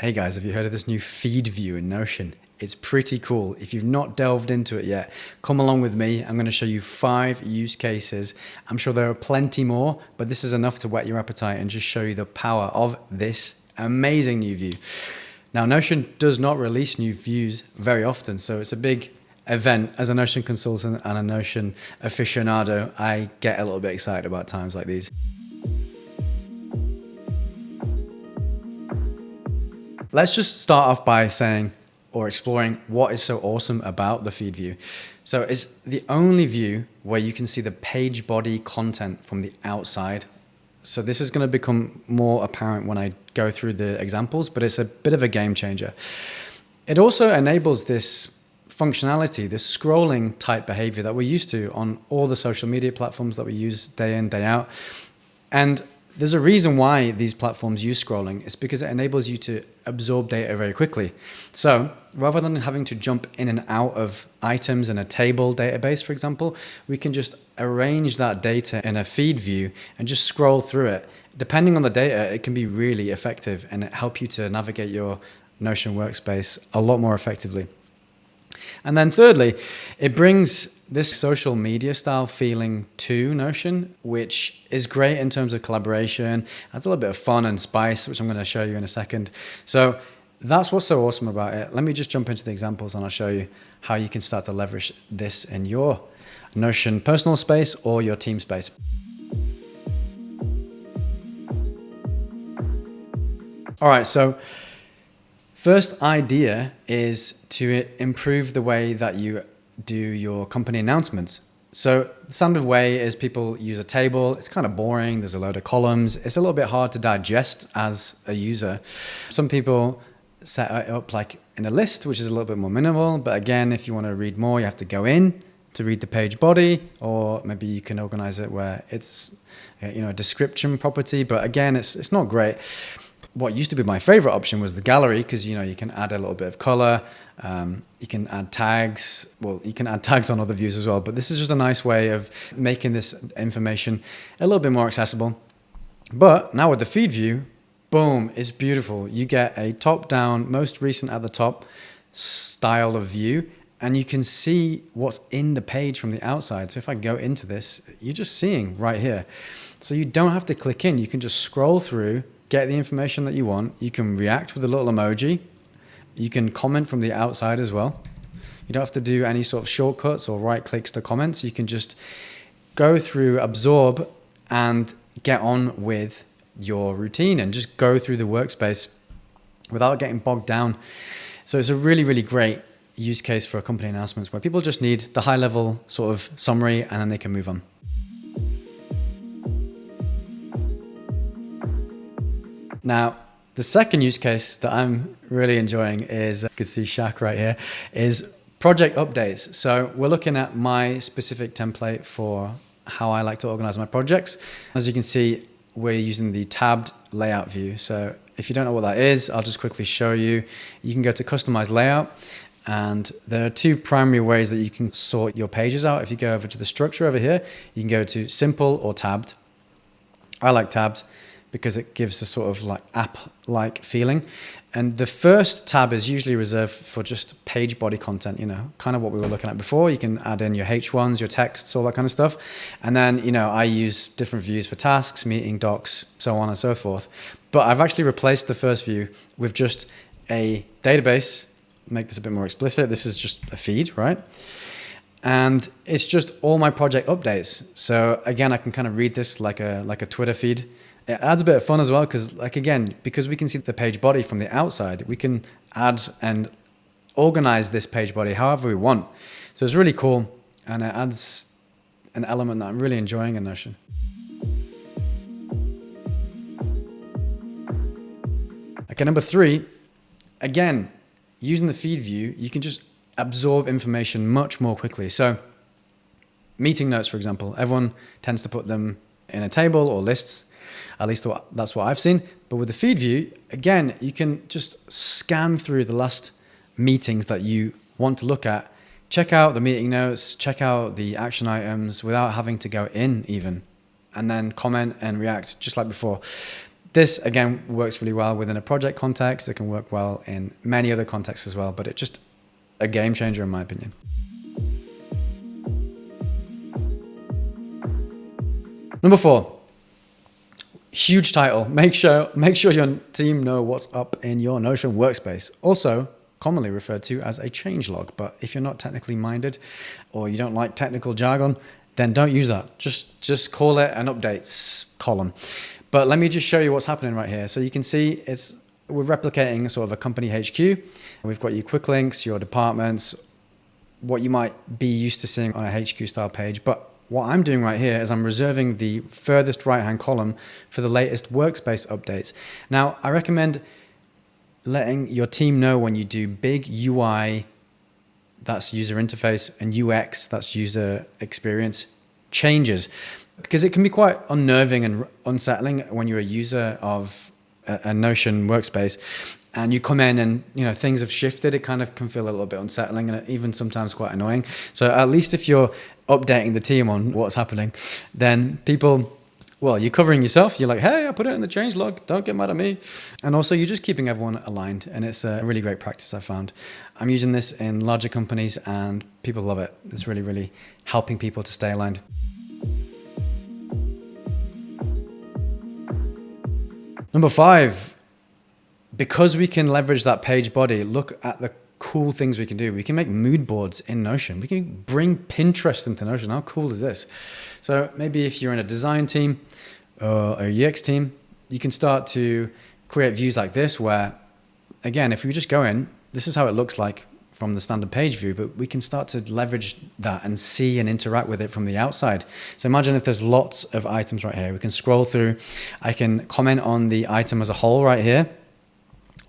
Hey guys, have you heard of this new feed view in Notion? It's pretty cool. If you've not delved into it yet, come along with me. I'm going to show you 5 use cases. I'm sure there are plenty more, but this is enough to whet your appetite and just show you the power of this amazing new view. Now, Notion does not release new views very often, so it's a big event. As a Notion consultant and a Notion aficionado, I get a little bit excited about times like these. Let's just start off by saying or exploring what is so awesome about the feed view. So it's the only view where you can see the page body content from the outside. So this is going to become more apparent when I go through the examples, but it's a bit of a game changer. It also enables this functionality, this scrolling type behavior that we're used to on all the social media platforms that we use day in, day out. And there's a reason why these platforms use scrolling. It's because it enables you to absorb data very quickly. So rather than having to jump in and out of items in a table database, for example, we can just arrange that data in a feed view and just scroll through it. Depending on the data, it can be really effective and it help you to navigate your Notion workspace a lot more effectively. And then thirdly, it brings this social media style feeling to Notion, which is great in terms of collaboration. Adds a little bit of fun and spice, which I'm going to show you in a second. So that's what's so awesome about it. Let me just jump into the examples and I'll show you how you can start to leverage this in your Notion personal space or your team space. All right, so first idea is to improve the way that you do your company announcements. So the standard way is people use a table. It's kind of boring. There's a load of columns. It's a little bit hard to digest as a user. Some people set it up like in a list, which is a little bit more minimal. But again, if you want to read more, you have to go in to read the page body, or maybe you can organize it where it's a description property. But again, it's not great. What used to be my favorite option was the gallery, because you can add a little bit of color, you can add tags. Well, you can add tags on other views as well, but this is just a nice way of making this information a little bit more accessible. But now with the feed view, boom, it's beautiful. You get a top-down, most recent at the top style of view, and you can see what's in the page from the outside. So if I go into this, you're just seeing right here. So you don't have to click in. You can just scroll through, get the information that you want. You can react with a little emoji. You can comment from the outside as well. You don't have to do any sort of shortcuts or right clicks to comments. You can just go through, absorb, and get on with your routine and just go through the workspace without getting bogged down. So it's a really, really great use case for company announcements where people just need the high level sort of summary and then they can move on. Now, the second use case that I'm really enjoying is, you can see Shaq right here, is project updates. So we're looking at my specific template for how I like to organize my projects. As you can see, we're using the tabbed layout view. So if you don't know what that is, I'll just quickly show you. You can go to customize layout, and there are 2 primary ways that you can sort your pages out. If you go over to the structure over here, you can go to simple or tabbed. I like tabbed because it gives a sort of like app-like feeling. And the first tab is usually reserved for just page body content, kind of what we were looking at before. You can add in your H1s, your texts, all that kind of stuff. And then, I use different views for tasks, meeting, docs, so on and so forth. But I've actually replaced the first view with just a database. Make this a bit more explicit. This is just a feed, right? And it's just all my project updates. So again, I can kind of read this like a Twitter feed. It adds a bit of fun as well because because we can see the page body from the outside, we can add and organize this page body however we want. So it's really cool, and it adds an element that I'm really enjoying in Notion. Okay, number 3, again, using the feed view, you can just absorb information much more quickly. So meeting notes, for example, everyone tends to put them in a table or lists. At least that's what I've seen. But with the feed view, again, you can just scan through the last meetings that you want to look at, check out the meeting notes, check out the action items without having to go in even, and then comment and react just like before. This, again, works really well within a project context. It can work well in many other contexts as well, but it's just a game changer in my opinion. Number 4, huge title. Make sure your team know what's up in your Notion workspace. Also commonly referred to as a changelog. But if you're not technically minded or you don't like technical jargon, then don't use that. Just call it an updates column. But let me just show you what's happening right here. So you can see we're replicating sort of a company HQ. We've got your quick links, your departments, what you might be used to seeing on a HQ style page. But what I'm doing right here is I'm reserving the furthest right-hand column for the latest workspace updates. Now, I recommend letting your team know when you do big UI, that's user interface, and UX, that's user experience changes, because it can be quite unnerving and unsettling when you're a user of a Notion workspace and you come in and things have shifted. It kind of can feel a little bit unsettling and even sometimes quite annoying. So at least if you're updating the team on what's happening, then you're covering yourself. You're like, hey, I put it in the change log. Don't get mad at me. And also you're just keeping everyone aligned. And it's a really great practice I found. I'm using this in larger companies and people love it. It's really, really helping people to stay aligned. Number 5, because we can leverage that page body, look at the cool things we can do. We can make mood boards in Notion. We can bring Pinterest into Notion. How cool is this? So maybe if you're in a design team or a UX team, you can start to create views like this where, again, if we just go in, this is how it looks like from the standard page view, but we can start to leverage that and see and interact with it from the outside. So imagine if there's lots of items right here. We can scroll through. I can comment on the item as a whole right here,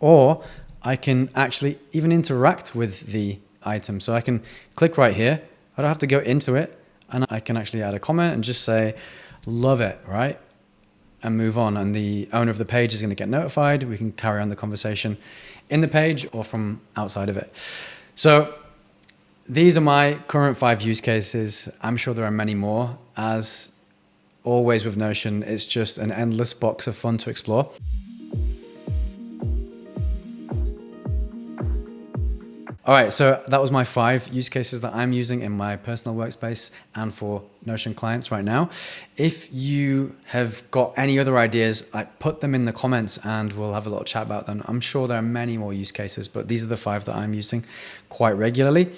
or I can actually even interact with the item. So I can click right here. I don't have to go into it, and I can actually add a comment and just say, love it, right? And move on. And the owner of the page is going to get notified. We can carry on the conversation in the page or from outside of it. So these are my current 5 use cases. I'm sure there are many more. As always with Notion, it's just an endless box of fun to explore. All right, so that was my 5 use cases that I'm using in my personal workspace and for Notion clients right now. If you have got any other ideas, put them in the comments and we'll have a little chat about them. I'm sure there are many more use cases, but these are the 5 that I'm using quite regularly.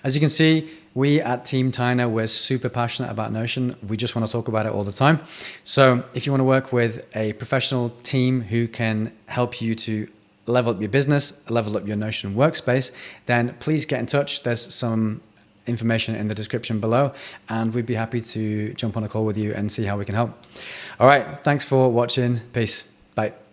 As you can see, we at Team Tyner, we're super passionate about Notion. We just want to talk about it all the time. So if you want to work with a professional team who can help you to level up your business, level up your Notion workspace, then please get in touch. There's some information in the description below, and we'd be happy to jump on a call with you and see how we can help. All right, thanks for watching. Peace. Bye.